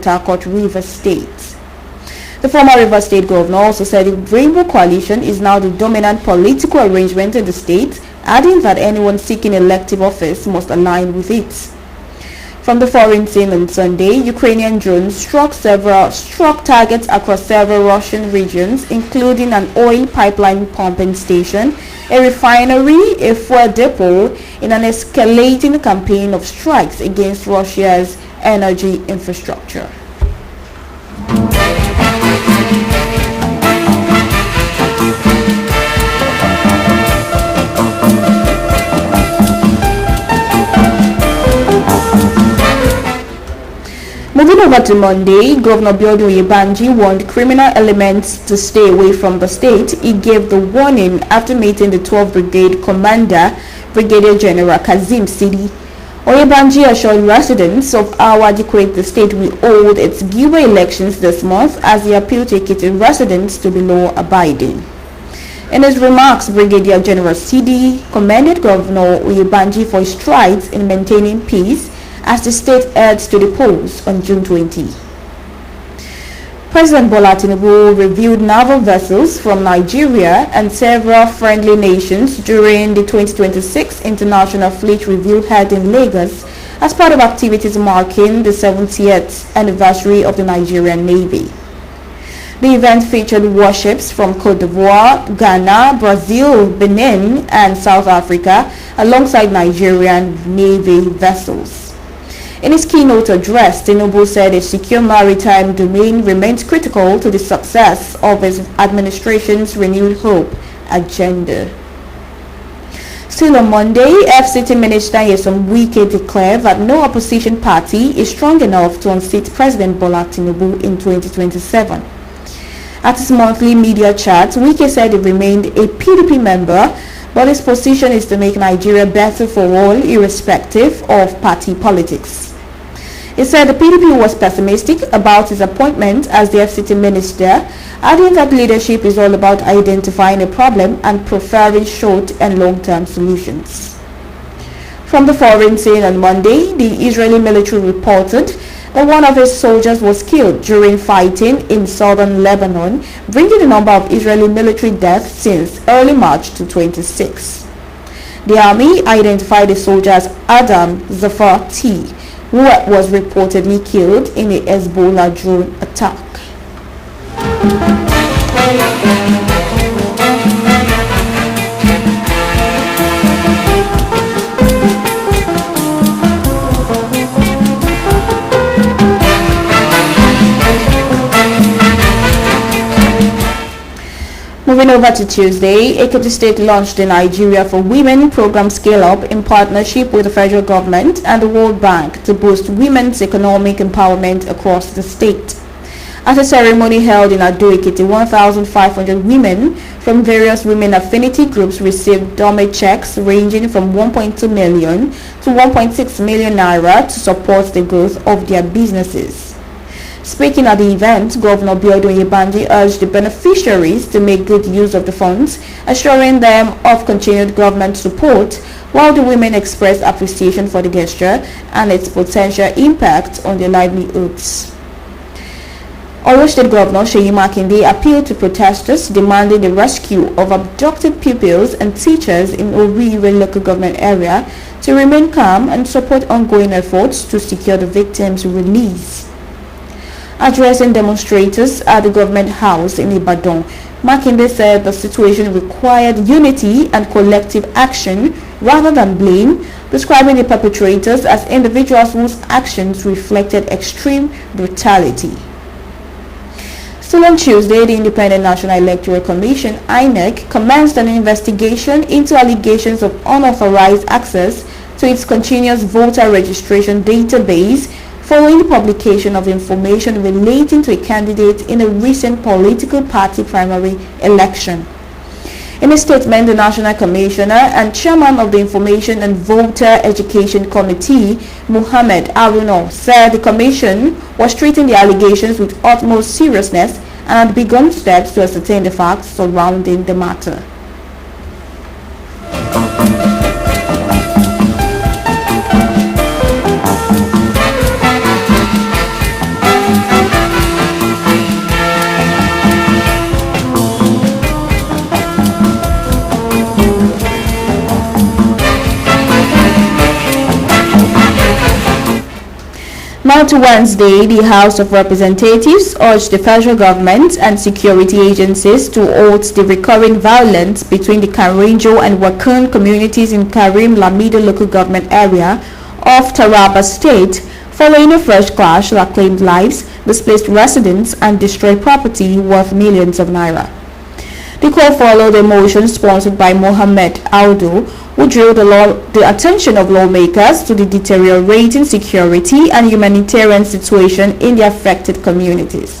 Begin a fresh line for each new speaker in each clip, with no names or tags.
Port Harcourt, Rivers State. The former Rivers State governor also said the Rainbow Coalition is now the dominant political arrangement in the state, adding that anyone seeking elective office must align with it. From the foreign scene on Sunday, Ukrainian drones struck targets across several Russian regions, including an oil pipeline pumping station, a refinery, a fuel depot, in an escalating campaign of strikes against Russia's energy infrastructure. Moving over to Monday, Governor Biodun Oyebanji warned criminal elements to stay away from the state. He gave the warning after meeting the 12th Brigade Commander, Brigadier General Kazim Sidi. Oyebanji assured residents of how adequate the state will hold its giveaway elections this month, as he appealed to Ekiti residents to be law-abiding. In his remarks, Brigadier General Sidi commended Governor Oyebanji for his strides in maintaining peace as the state heads to the polls on June 20. President Bola Tinubu reviewed naval vessels from Nigeria and several friendly nations during the 2026 International Fleet Review held in Lagos as part of activities marking the 70th anniversary of the Nigerian Navy. The event featured warships from Cote d'Ivoire, Ghana, Brazil, Benin, and South Africa alongside Nigerian Navy vessels. In his keynote address, Tinubu said a secure maritime domain remains critical to the success of his administration's renewed hope agenda. Still on Monday, FCT Minister Nyesom Wike declared that no opposition party is strong enough to unseat President Bola Tinubu in 2027. At his monthly media chat, Wike said he remained a PDP member, but his position is to make Nigeria better for all, irrespective of party politics. He said the PDP was pessimistic about his appointment as the FCT minister, adding that leadership is all about identifying a problem and preferring short and long-term solutions. From the foreign scene on Monday, the Israeli military reported that one of its soldiers was killed during fighting in southern Lebanon, bringing the number of Israeli military deaths since early March to 26. The army identified the soldier as Adam Zafar T, who was reportedly killed in a Hezbollah drone attack. Moving over to Tuesday, Ekiti State launched the Nigeria for Women program scale-up in partnership with the federal government and the World Bank to boost women's economic empowerment across the state. At a ceremony held in Ado Ekiti, 1,500 women from various women affinity groups received donor checks ranging from 1.2 million to 1.6 million naira to support the growth of their businesses. Speaking at the event, Governor Biodun Oyebanji urged the beneficiaries to make good use of the funds, assuring them of continued government support, while the women expressed appreciation for the gesture and its potential impact on their livelihoods. Oyo State Governor Seyi Makinde appealed to protesters demanding the rescue of abducted pupils and teachers in Owerri local government area to remain calm and support ongoing efforts to secure the victims' release. Addressing demonstrators at the government house in Ibadan, Makinde said the situation required unity and collective action rather than blame, describing the perpetrators as individuals whose actions reflected extreme brutality. Still on Tuesday, the Independent National Electoral Commission (INEC) commenced an investigation into allegations of unauthorized access to its continuous voter registration database following the publication of information relating to a candidate in a recent political party primary election. In a statement, the National Commissioner and Chairman of the Information and Voter Education Committee, Muhammad Aruno, said the Commission was treating the allegations with utmost seriousness and had begun steps to ascertain the facts surrounding the matter. Now to Wednesday, the House of Representatives urged the federal government and security agencies to halt the recurring violence between the Karenjo and Wakun communities in Karim Lamido local government area of Taraba State, following a fresh clash that claimed lives, displaced residents, and destroyed property worth millions of naira. The call followed a motion sponsored by Mohammed Aldo, who drew the attention of lawmakers to the deteriorating security and humanitarian situation in the affected communities.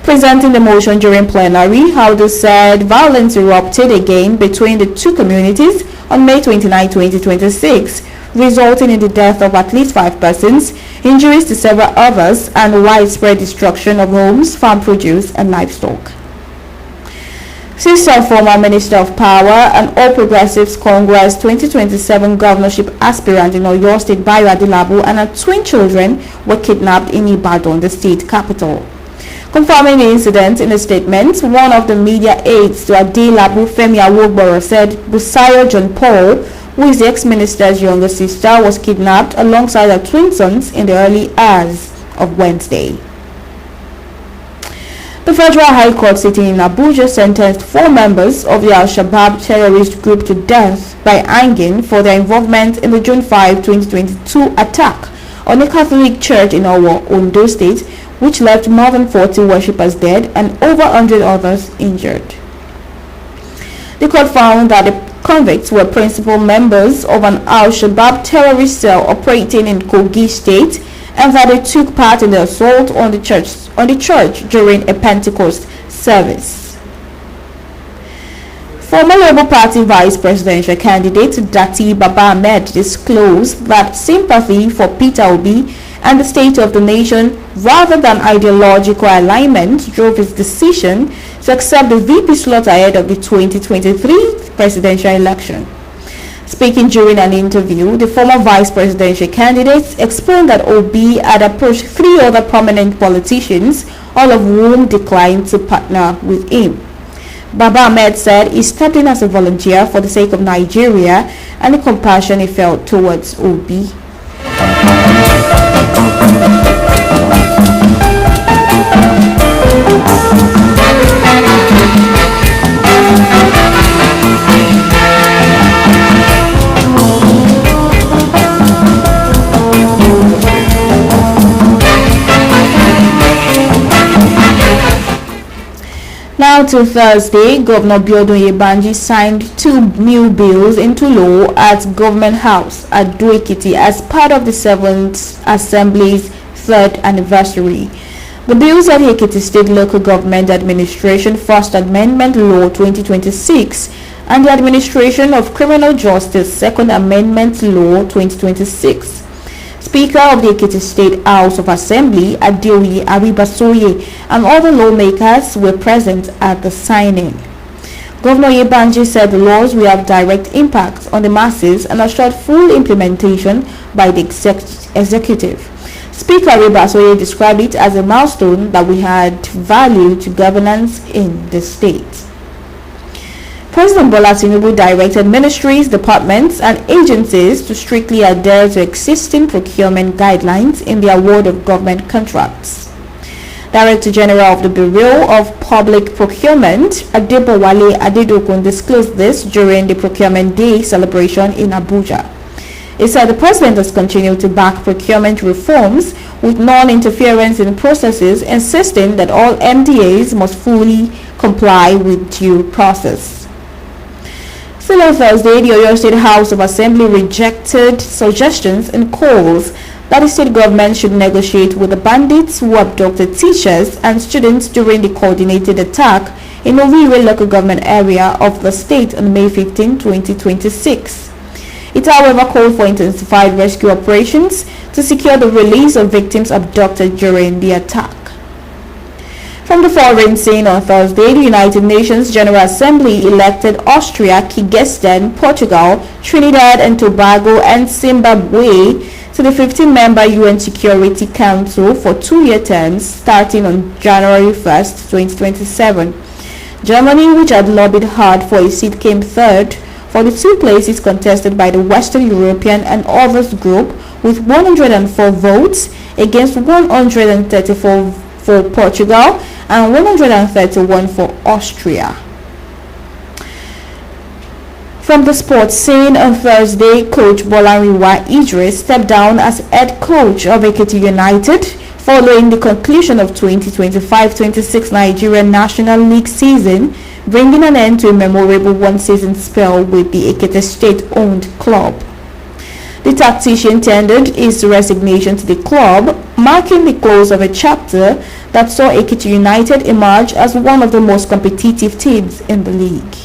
Presenting the motion during plenary, Aldo said violence erupted again between the two communities on May 29, 2026, resulting in the death of at least 5 persons, injuries to several others, and widespread destruction of homes, farm produce, and livestock. Sister former Minister of Power and All Progressives Congress 2027 governorship aspirant in Oyo State, Bayo Adelabu, and her twin children were kidnapped in Ibadan, the state capital. Confirming the incident in a statement, one of the media aides to Adelabu, Femi Awogboro, said Busayo John Paul, who is the ex-minister's younger sister, was kidnapped alongside her twin sons in the early hours of Wednesday. The Federal High Court sitting in Abuja sentenced 4 members of the Al-Shabaab terrorist group to death by hanging for their involvement in the June 5, 2022 attack on a Catholic church in Owo, Ondo State, which left more than 40 worshippers dead and over 100 others injured. The court found that the convicts were principal members of an Al-Shabaab terrorist cell operating in Kogi State, and that they took part in the assault on the church during a Pentecost service. Former Labour Party Vice Presidential candidate Dati Baba Ahmed disclosed that sympathy for Peter Obi and the state of the nation rather than ideological alignment drove his decision to accept the VP slot ahead of the 2023 presidential election. Speaking during an interview, the former vice presidential candidate explained that Obi had approached 3 other prominent politicians, all of whom declined to partner with him. Baba Ahmed said he stepped in as a volunteer for the sake of Nigeria and the compassion he felt towards Obi. Now to Thursday, Governor Biodun Yebanji signed 2 new bills into law at Government House at Ado-Ekiti as part of the 7th Assembly's 3rd anniversary. The bills are the Ekiti State Local Government Administration First Amendment Law 2026 and the Administration of Criminal Justice Second Amendment Law 2026. Speaker of the Ekiti State House of Assembly, Adeoye Aribasoye, and other lawmakers were present at the signing. Governor Yebanji said the laws will have direct impact on the masses and assured full implementation by the executive. Speaker Aribasoye described it as a milestone that will add value to governance in the state. President Bola Tinubu directed ministries, departments, and agencies to strictly adhere to existing procurement guidelines in the award of government contracts. Director General of the Bureau of Public Procurement, Adebowale Adedokun, disclosed this during the Procurement Day celebration in Abuja. He said the president has continued to back procurement reforms with non-interference in processes, insisting that all MDAs must fully comply with due process. Still on Thursday, the Oyo State House of Assembly rejected suggestions and calls that the state government should negotiate with the bandits who abducted teachers and students during the coordinated attack in Owerri local government area of the state on May 15, 2026. It however called for intensified rescue operations to secure the release of victims abducted during the attack. From the foreign scene on Thursday, the United Nations General Assembly elected Austria, Kyrgyzstan, Portugal, Trinidad and Tobago, and Zimbabwe to the 15-member UN Security Council for 2-year terms starting on January 1, 2027. Germany, which had lobbied hard for a seat, came third for the 2 places contested by the Western European and others group, with 104 votes against 134 for Portugal and 131 for Austria. From the sports scene, on Thursday, coach Bolanriwa Idris stepped down as head coach of Ekiti United following the conclusion of 2025-26 Nigerian National League season, bringing an end to a memorable one-season spell with the Ekiti State-owned club. The tactician tendered his resignation to the club, marking the close of a chapter that saw Ekiti United emerge as one of the most competitive teams in the league.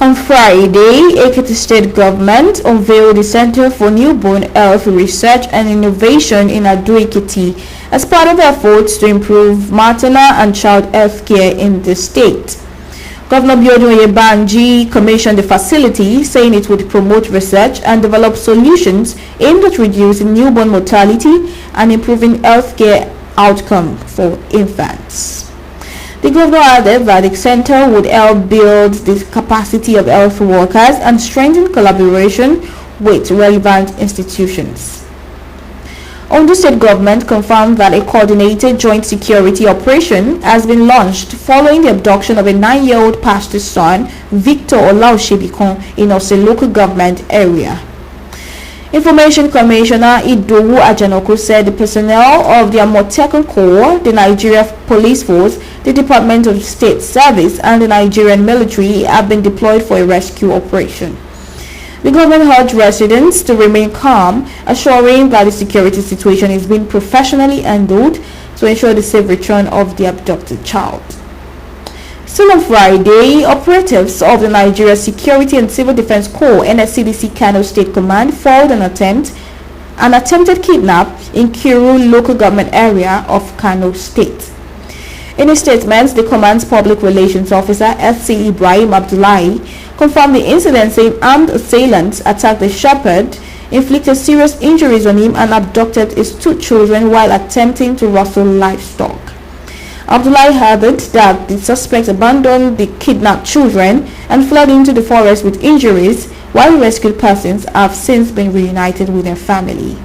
On Friday, Ekiti State Government unveiled the Center for Newborn Health Research and Innovation in Ado-Ekiti as part of efforts to improve maternal and child health care in the state. Governor Biodun Oyebanji commissioned the facility, saying it would promote research and develop solutions aimed at reducing newborn mortality and improving health care outcome for infants. The governor added that the center would help build the capacity of health workers and strengthen collaboration with relevant institutions. Ondo State government confirmed that a coordinated joint security operation has been launched following the abduction of a 9-year-old pastor's son, Victor Olaoshibikon, in Ose local government area. Information Commissioner Idowu Ajanoko said the personnel of the Amotekun Corps, the Nigeria Police Force, the Department of State Service, and the Nigerian military have been deployed for a rescue operation. The government urged residents to remain calm, assuring that the security situation is being professionally handled to ensure the safe return of the abducted child. Still on Friday, operatives of the Nigeria Security and Civil Defense Corps NSCDC Kano State Command foiled an attempted kidnap in Kiru local government area of Kano State. In a statement, the command's public relations officer SC Ibrahim Abdullahi confirmed the incident, saying armed assailants attacked the shepherd, inflicted serious injuries on him, and abducted his 2 children while attempting to rustle livestock. Abdullahi added that the suspects abandoned the kidnapped children and fled into the forest with injuries, while rescued persons have since been reunited with their family.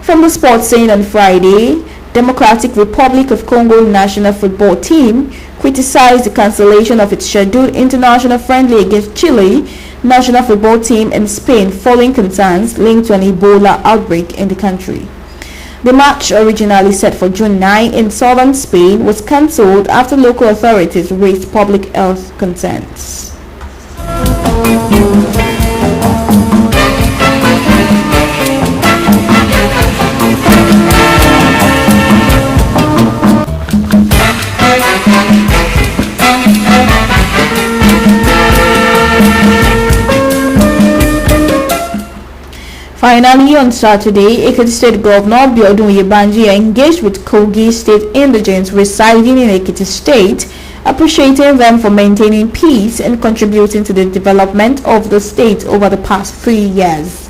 From the sports scene on Friday, Democratic Republic of Congo national football team criticized the cancellation of its scheduled international friendly against Chile national football team in Spain following concerns linked to an Ebola outbreak in the country. The match, originally set for June 9 in southern Spain, was cancelled after local authorities raised public health concerns. Finally, on Saturday, Ekiti State Governor Biodun Oyebanji engaged with Kogi State indigents residing in Ekiti State, appreciating them for maintaining peace and contributing to the development of the state over the past 3 years.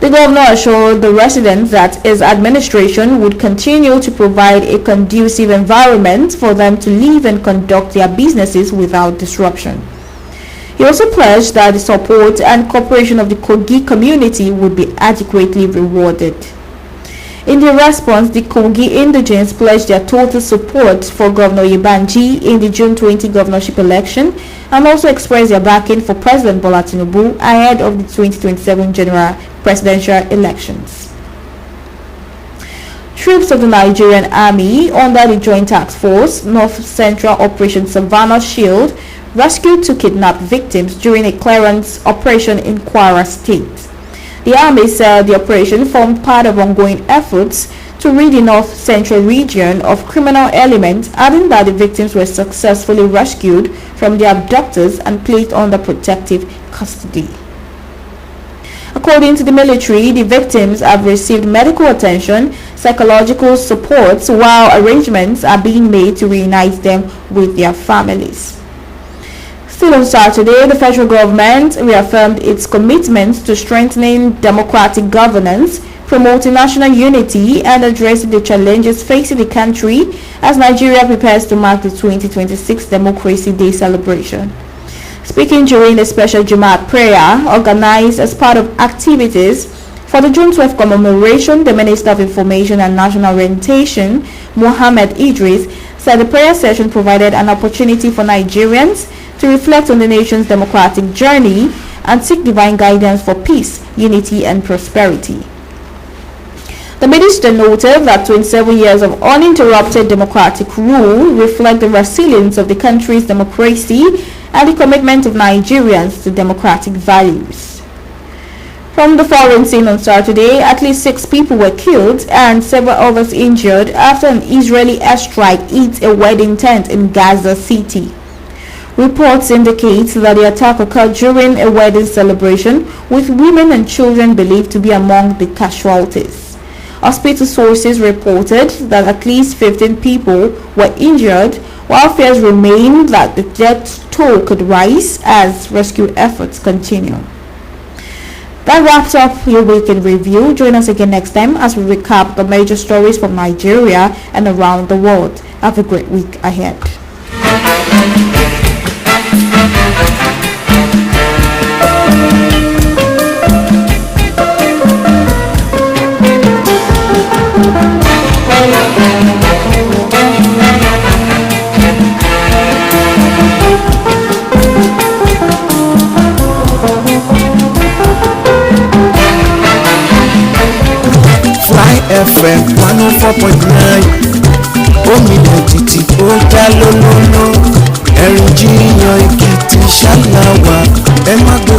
The governor assured the residents that his administration would continue to provide a conducive environment for them to live and conduct their businesses without disruption. He also pledged that the support and cooperation of the Kogi community would be adequately rewarded. In their response, the Kogi indigents pledged their total support for Governor Oyebanji in the June 20 governorship election and also expressed their backing for President Bola Tinubu ahead of the 2027 general presidential elections. Troops of the Nigerian Army under the Joint Task Force North Central Operation Savannah Shield rescued 2 kidnapped victims during a clearance operation in Kwara State. The Army said the operation formed part of ongoing efforts to rid the North Central region of criminal elements, adding that the victims were successfully rescued from their abductors and placed under protective custody. According to the military, the victims have received medical attention, psychological support, while arrangements are being made to reunite them with their families. Still on Saturday, the federal government reaffirmed its commitment to strengthening democratic governance, promoting national unity, and addressing the challenges facing the country as Nigeria prepares to mark the 2026 Democracy Day celebration. Speaking during a special Jumat prayer organized as part of activities for the June 12th commemoration, the Minister of Information and National Orientation, Mohammed Idris, said the prayer session provided an opportunity for Nigerians to reflect on the nation's democratic journey and seek divine guidance for peace, unity, and prosperity. The minister noted that 27 years of uninterrupted democratic rule reflect the resilience of the country's democracy and the commitment of Nigerians to democratic values. From the foreign scene on Saturday, at least 6 people were killed and several others injured after an Israeli airstrike hit a wedding tent in Gaza City. Reports indicate that the attack occurred during a wedding celebration, with women and children believed to be among the casualties. Hospital sources reported that at least 15 people were injured, while fears remain that the death toll could rise as rescue efforts continue. That wraps up your week in review. Join us again next time as we recap the major stories from Nigeria and around the world. Have a great week ahead.
FM 104.9 omi lòtìtì ó já lóló.